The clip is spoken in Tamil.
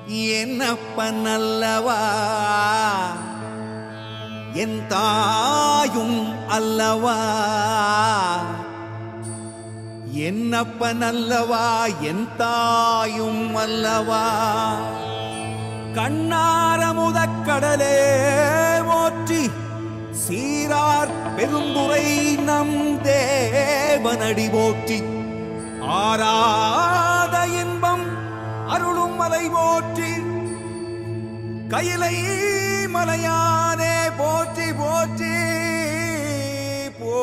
என்னப்பன் அல்லவா என் தாயும் அல்லவா என்னப்பன் அல்லவா என் தாயும் அல்லவா கண்ணார முதக்கடலே போற்றி சீரார் பெருந்துரை நம் தேவனடி போற்றி ஆராத இன்பம் அருளும் மலை போற்றி கையிலை மலையானே போற்றி போற்றி போ